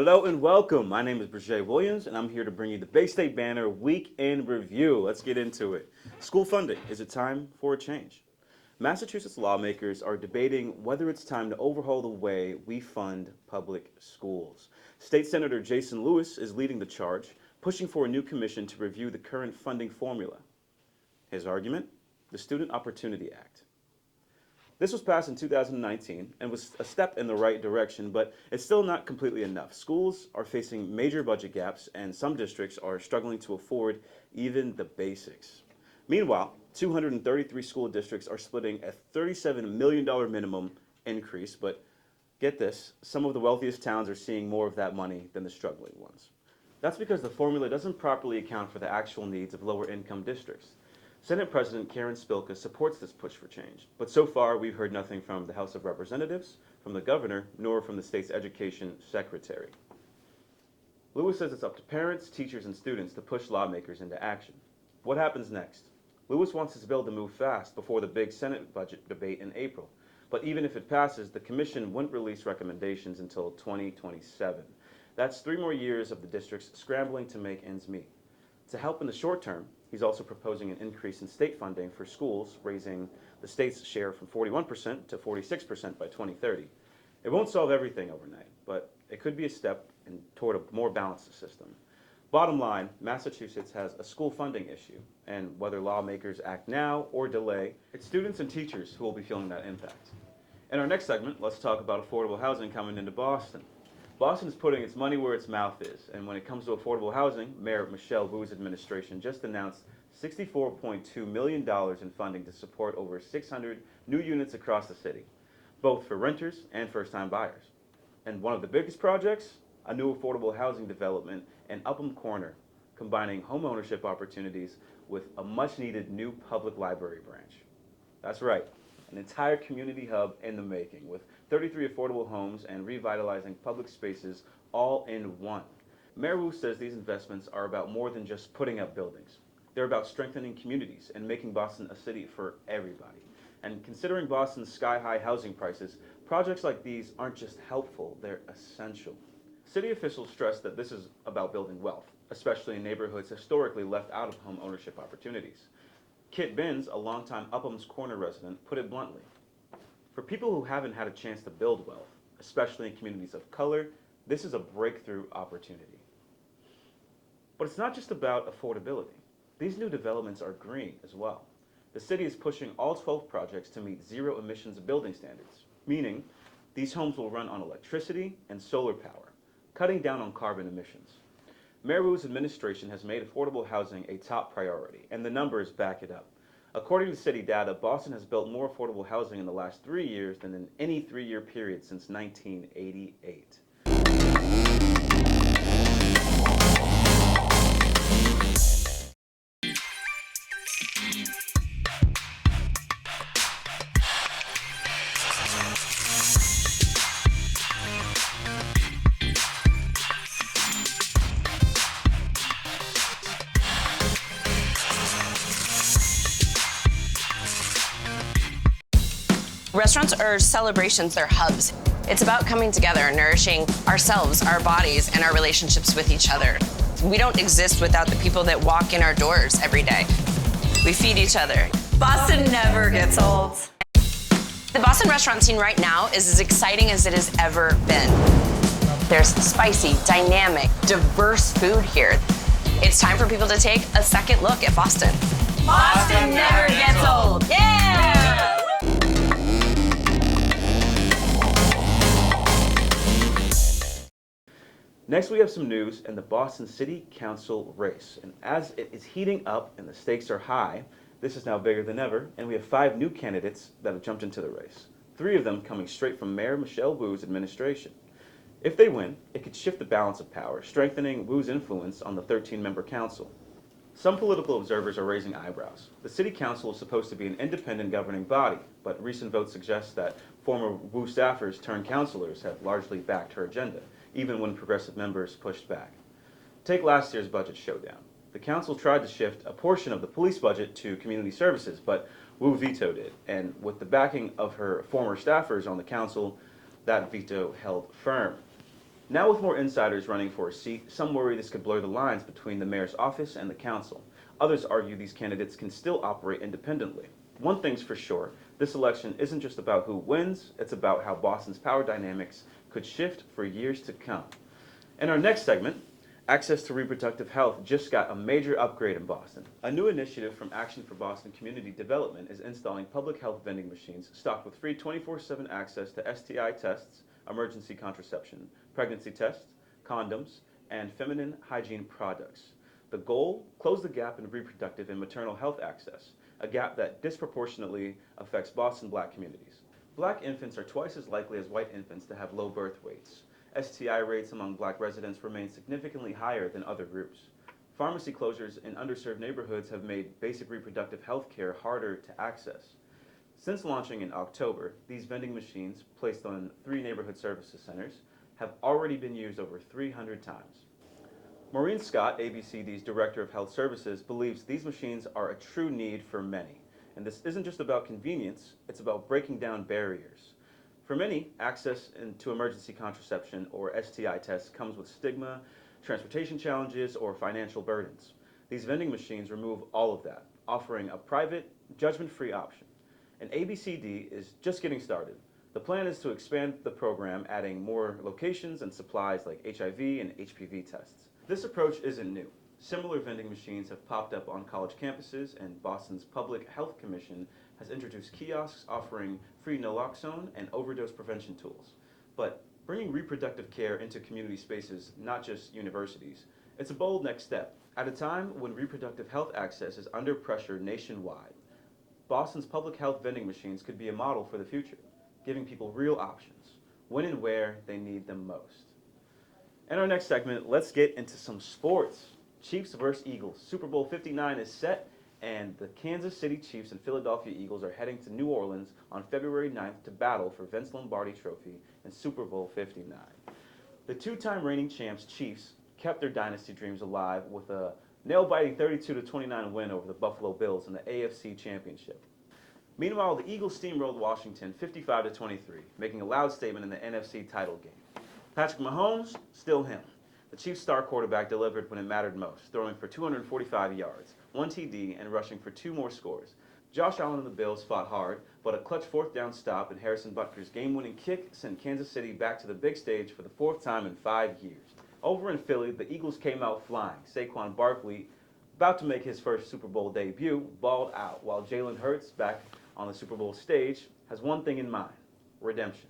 Hello and welcome. My name is Brejé Williams, and I'm here to bring you the Bay State Banner Week in Review. Let's get into it. School funding. Is it time for a change? Massachusetts lawmakers are debating whether it's time to overhaul the way we fund public schools. State Senator Jason Lewis is leading the charge, pushing for a new commission to review the current funding formula. His argument? The Student Opportunity Act. This was passed in 2019 and was a step in the right direction, but it's still not completely enough. Schools are facing major budget gaps, and some districts are struggling to afford even the basics. Meanwhile, 233 school districts are splitting a $37 million minimum increase, but get this, some of the wealthiest towns are seeing more of that money than the struggling ones. That's because the formula doesn't properly account for the actual needs of lower income districts. Senate President Karen Spilka supports this push for change, but so far we've heard nothing from the House of Representatives, from the governor, nor from the state's education secretary. Lewis says it's up to parents, teachers, and students to push lawmakers into action. What happens next? Lewis wants his bill to move fast before the big Senate budget debate in April, but even if it passes, the commission wouldn't release recommendations until 2027. That's 3 more years of the districts scrambling to make ends meet. To help in the short term, he's also proposing an increase in state funding for schools, raising the state's share from 41% to 46% by 2030. It won't solve everything overnight, but it could be a step toward a more balanced system. Bottom line, Massachusetts has a school funding issue, and whether lawmakers act now or delay, it's students and teachers who will be feeling that impact. In our next segment, let's talk about affordable housing coming into Boston. Boston is putting its money where its mouth is, and when it comes to affordable housing, Mayor Michelle Wu's administration just announced $64.2 million in funding to support over 600 new units across the city, both for renters and first-time buyers. And one of the biggest projects, a new affordable housing development in Upham Corner, combining home ownership opportunities with a much-needed new public library branch. That's right, an entire community hub in the making, with 33 affordable homes and revitalizing public spaces all in one. Mayor Wu says these investments are about more than just putting up buildings. They're about strengthening communities and making Boston a city for everybody. And considering Boston's sky-high housing prices, projects like these aren't just helpful, they're essential. City officials stress that this is about building wealth, especially in neighborhoods historically left out of home ownership opportunities. Kit Binns, a longtime Upham's Corner resident, put it bluntly. For people who haven't had a chance to build wealth, especially in communities of color, this is a breakthrough opportunity. But it's not just about affordability. These new developments are green as well. The city is pushing all 12 projects to meet zero emissions building standards, meaning these homes will run on electricity and solar power, cutting down on carbon emissions. Mayor Wu's administration has made affordable housing a top priority, and the numbers back it up. According to city data, Boston has built more affordable housing in the last 3 years than in any 3-year period since 1988. Restaurants are celebrations, they're hubs. It's about coming together, nourishing ourselves, our bodies, and our relationships with each other. We don't exist without the people that walk in our doors every day. We feed each other. Boston never gets old. The Boston restaurant scene right now is as exciting as it has ever been. There's spicy, dynamic, diverse food here. It's time for people to take a second look at Boston. Boston never gets old. Yeah! Next, we have some news in the Boston City Council race. And as it is heating up and the stakes are high, this is now bigger than ever, and we have 5 new candidates that have jumped into the race. 3 of them coming straight from Mayor Michelle Wu's administration. If they win, it could shift the balance of power, strengthening Wu's influence on the 13-member council. Some political observers are raising eyebrows. The City Council is supposed to be an independent governing body, but recent votes suggest that former Wu staffers turned councilors have largely backed her agenda, even when progressive members pushed back. Take last year's budget showdown. The council tried to shift a portion of the police budget to community services, but Wu vetoed it, and with the backing of her former staffers on the council, that veto held firm. Now with more insiders running for a seat, some worry this could blur the lines between the mayor's office and the council. Others argue these candidates can still operate independently. One thing's for sure, this election isn't just about who wins, it's about how Boston's power dynamics could shift for years to come. In our next segment, access to reproductive health just got a major upgrade in Boston. A new initiative from Action for Boston Community Development is installing public health vending machines stocked with free 24/7 access to STI tests, emergency contraception, pregnancy tests, condoms, and feminine hygiene products. The goal? Close the gap in reproductive and maternal health access, a gap that disproportionately affects Boston Black communities. Black infants are twice as likely as white infants to have low birth weights. STI rates among Black residents remain significantly higher than other groups. Pharmacy closures in underserved neighborhoods have made basic reproductive health care harder to access. Since launching in October, these vending machines, placed on 3 neighborhood services centers, have already been used over 300 times. Maureen Scott, ABCD's Director of Health Services, believes these machines are a true need for many. And this isn't just about convenience, it's about breaking down barriers. For many, access to emergency contraception or STI tests comes with stigma, transportation challenges, or financial burdens. These vending machines remove all of that, offering a private, judgment-free option. And ABCD is just getting started. The plan is to expand the program, adding more locations and supplies like HIV and HPV tests. This approach isn't new. Similar vending machines have popped up on college campuses, and Boston's Public Health Commission has introduced kiosks offering free naloxone and overdose prevention tools. But bringing reproductive care into community spaces, not just universities, it's a bold next step. At a time when reproductive health access is under pressure nationwide, Boston's public health vending machines could be a model for the future, giving people real options, when and where they need them most. In our next segment, let's get into some sports. Chiefs versus Eagles. Super Bowl 59 is set, and the Kansas City Chiefs and Philadelphia Eagles are heading to New Orleans on February 9th to battle for Vince Lombardi Trophy in Super Bowl 59. The 2-time reigning champs Chiefs kept their dynasty dreams alive with a nail-biting 32-29 win over the Buffalo Bills in the AFC Championship. Meanwhile, the Eagles steamrolled Washington 55-23, making a loud statement in the NFC title game. Patrick Mahomes, still him. The Chiefs' star quarterback delivered when it mattered most, throwing for 245 yards, 1 TD, and rushing for 2 more scores. Josh Allen and the Bills fought hard, but a clutch 4th down stop and Harrison Butker's game-winning kick sent Kansas City back to the big stage for the 4th time in 5 years. Over in Philly, the Eagles came out flying. Saquon Barkley, about to make his first Super Bowl debut, balled out, while Jalen Hurts, back on the Super Bowl stage, has one thing in mind: redemption.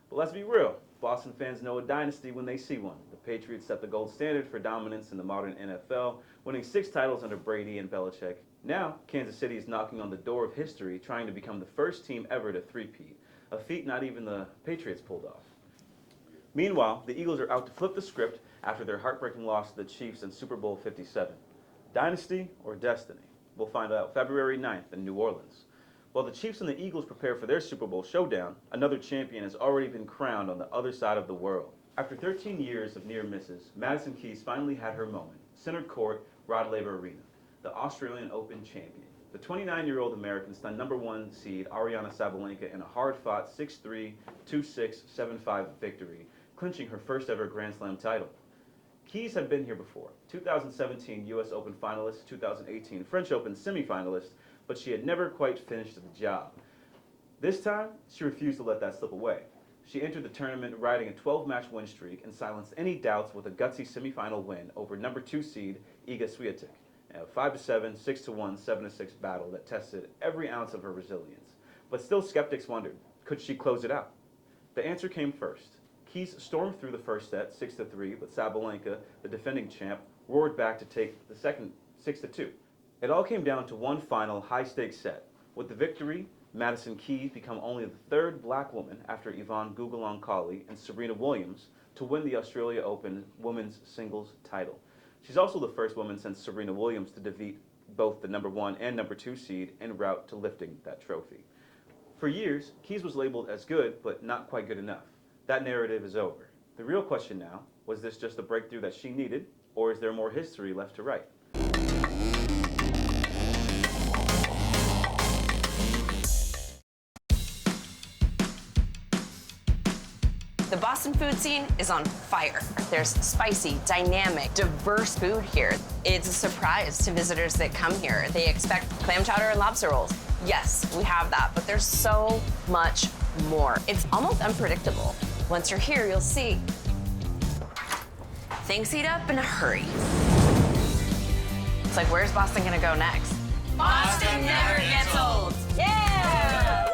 But let's be real. Boston fans know a dynasty when they see one. The Patriots set the gold standard for dominance in the modern NFL, winning 6 titles under Brady and Belichick. Now, Kansas City is knocking on the door of history, trying to become the first team ever to three-peat, a feat not even the Patriots pulled off. Meanwhile, the Eagles are out to flip the script after their heartbreaking loss to the Chiefs in Super Bowl 57. Dynasty or destiny? We'll find out February 9th in New Orleans. While the Chiefs and the Eagles prepare for their Super Bowl showdown, another champion has already been crowned on the other side of the world. After 13 years of near misses, Madison Keys finally had her moment. Center court, Rod Laver Arena, the Australian Open champion. The 29-year-old American stunned number 1 seed Ariana Sabalenka in a hard-fought 6-3, 2-6, 7-5 victory, clinching her first ever Grand Slam title. Keys had been here before, 2017 U.S. Open finalist, 2018 French Open semifinalist, but she had never quite finished the job. This time, she refused to let that slip away. She entered the tournament riding a 12-match win streak and silenced any doubts with a gutsy semifinal win over number 2 seed Iga Swiatek, a 5-7, 6-1, 7-6 battle that tested every ounce of her resilience. But still, skeptics wondered, could she close it out? The answer came first. Keys stormed through the first set, 6-3, but Sabalenka, the defending champ, roared back to take the second, 6-2. It all came down to one final high-stakes set. With the victory, Madison Keys became only the 3rd black woman after Yvonne Gugalan-Cauley and Serena Williams to win the Australia Open women's singles title. She's also the first woman since Serena Williams to defeat both the number 1 and number 2 seed en route to lifting that trophy. For years, Keys was labeled as good, but not quite good enough. That narrative is over. The real question now, was this just the breakthrough that she needed, or is there more history left to write? The Boston food scene is on fire. There's spicy, dynamic, diverse food here. It's a surprise to visitors that come here. They expect clam chowder and lobster rolls. Yes, we have that, but there's so much more. It's almost unpredictable. Once you're here, you'll see. Things heat up in a hurry. It's like, where's Boston gonna go next? Boston never gets old. Yeah!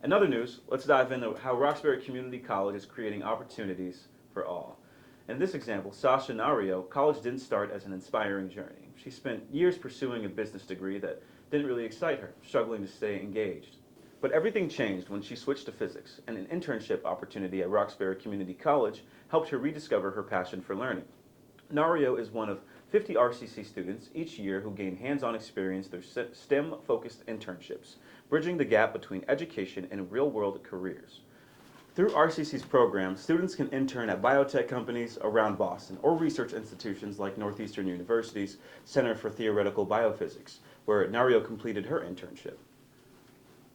In other news, let's dive into how Roxbury Community College is creating opportunities for all. In this example, Sasha Nario, college didn't start as an inspiring journey. She spent years pursuing a business degree that didn't really excite her, struggling to stay engaged. But everything changed when she switched to physics, and an internship opportunity at Roxbury Community College helped her rediscover her passion for learning. Nario is one of 50 RCC students each year who gain hands-on experience through STEM-focused internships, bridging the gap between education and real-world careers. Through RCC's program, students can intern at biotech companies around Boston or research institutions like Northeastern University's Center for Theoretical Biophysics, where Nario completed her internship.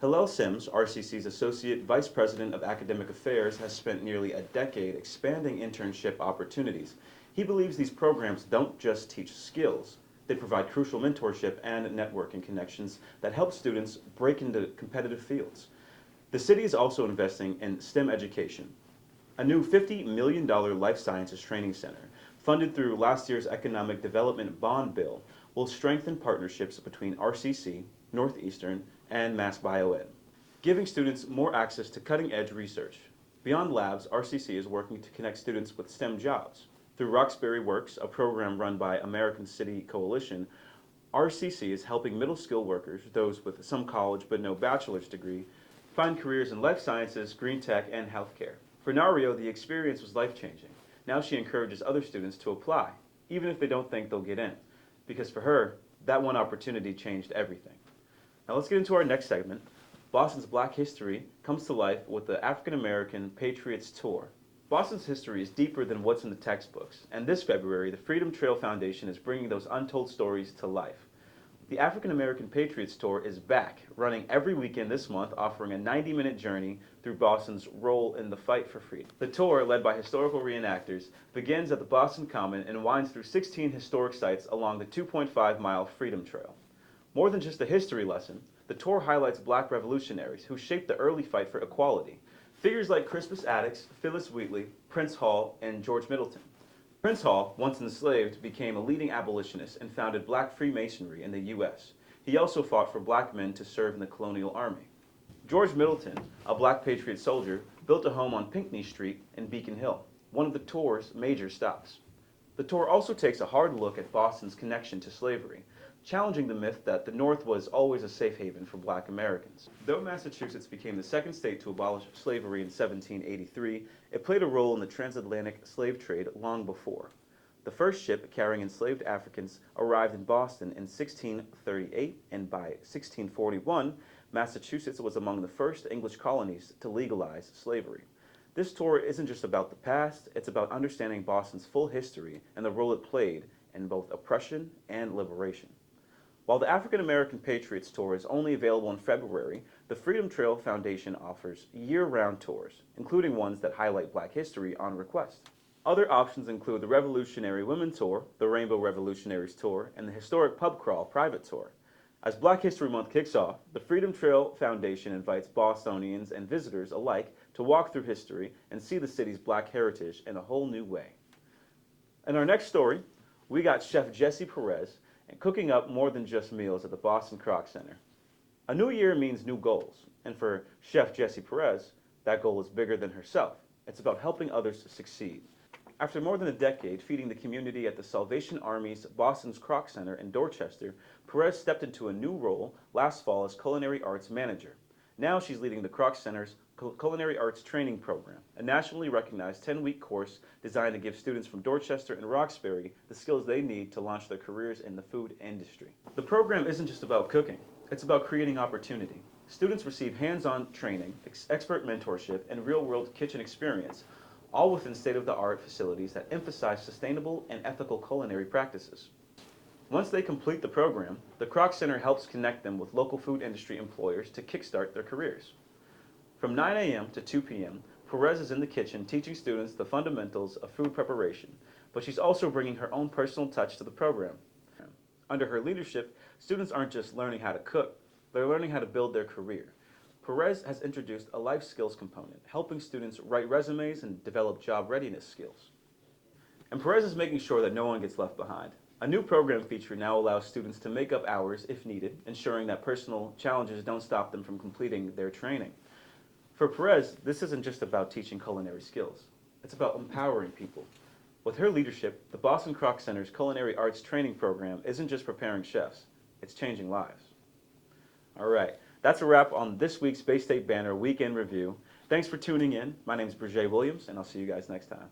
Hillel Sims, RCC's Associate Vice President of Academic Affairs, has spent nearly a decade expanding internship opportunities. He believes these programs don't just teach skills. They provide crucial mentorship and networking connections that help students break into competitive fields. The city is also investing in STEM education. A new $50 million life sciences training center, funded through last year's Economic Development Bond Bill, will strengthen partnerships between RCC, Northeastern, and Mass Bioed, giving students more access to cutting-edge research. Beyond labs, RCC is working to connect students with STEM jobs. Through Roxbury Works, a program run by American City Coalition, RCC is helping middle skill workers, those with some college but no bachelor's degree, find careers in life sciences, green tech, and healthcare. For Nario, the experience was life-changing. Now she encourages other students to apply, even if they don't think they'll get in, because for her, that one opportunity changed everything. Now let's get into our next segment. Boston's Black history comes to life with the African American Patriots Tour. Boston's history is deeper than what's in the textbooks, and this February, the Freedom Trail Foundation is bringing those untold stories to life. The African American Patriots Tour is back, running every weekend this month, offering a 90-minute journey through Boston's role in the fight for freedom. The tour, led by historical reenactors, begins at the Boston Common and winds through 16 historic sites along the 2.5-mile Freedom Trail. More than just a history lesson, the tour highlights Black revolutionaries who shaped the early fight for equality. Figures like Crispus Attucks, Phyllis Wheatley, Prince Hall, and George Middleton. Prince Hall, once enslaved, became a leading abolitionist and founded Black Freemasonry in the U.S. He also fought for Black men to serve in the colonial army. George Middleton, a Black Patriot soldier, built a home on Pinckney Street in Beacon Hill, one of the tour's major stops. The tour also takes a hard look at Boston's connection to slavery, challenging the myth that the North was always a safe haven for Black Americans. Though Massachusetts became the second state to abolish slavery in 1783, it played a role in the transatlantic slave trade long before. The first ship carrying enslaved Africans arrived in Boston in 1638, and by 1641, Massachusetts was among the first English colonies to legalize slavery. This tour isn't just about the past, it's about understanding Boston's full history and the role it played in both oppression and liberation. While the African American Patriots Tour is only available in February, the Freedom Trail Foundation offers year-round tours, including ones that highlight Black history on request. Other options include the Revolutionary Women Tour, the Rainbow Revolutionaries Tour, and the Historic Pub Crawl Private Tour. As Black History Month kicks off, the Freedom Trail Foundation invites Bostonians and visitors alike to walk through history and see the city's Black heritage in a whole new way. In our next story, we got Chef Jesse Perez and cooking up more than just meals at the Boston Kroc Center. A new year means new goals, and for Chef Jesse Perez, that goal is bigger than herself. It's about helping others succeed. After more than a decade feeding the community at the Salvation Army's Boston's Kroc Center in Dorchester, Perez stepped into a new role last fall as culinary arts manager. Now she's leading the Kroc Center's Culinary Arts Training Program, a nationally recognized 10-week course designed to give students from Dorchester and Roxbury the skills they need to launch their careers in the food industry. The program isn't just about cooking, it's about creating opportunity. Students receive hands-on training, expert mentorship, and real-world kitchen experience, all within state-of-the-art facilities that emphasize sustainable and ethical culinary practices. Once they complete the program, the Kroc Center helps connect them with local food industry employers to kickstart their careers. From 9 a.m. to 2 p.m., Perez is in the kitchen teaching students the fundamentals of food preparation, but she's also bringing her own personal touch to the program. Under her leadership, students aren't just learning how to cook, they're learning how to build their career. Perez has introduced a life skills component, helping students write resumes and develop job readiness skills. And Perez is making sure that no one gets left behind. A new program feature now allows students to make up hours if needed, ensuring that personal challenges don't stop them from completing their training. For Perez, this isn't just about teaching culinary skills. It's about empowering people. With her leadership, the Boston Kroc Center's Culinary Arts Training Program isn't just preparing chefs, it's changing lives. All right, that's a wrap on this week's Bay State Banner Weekend Review. Thanks for tuning in. My name is Brejé Williams, and I'll see you guys next time.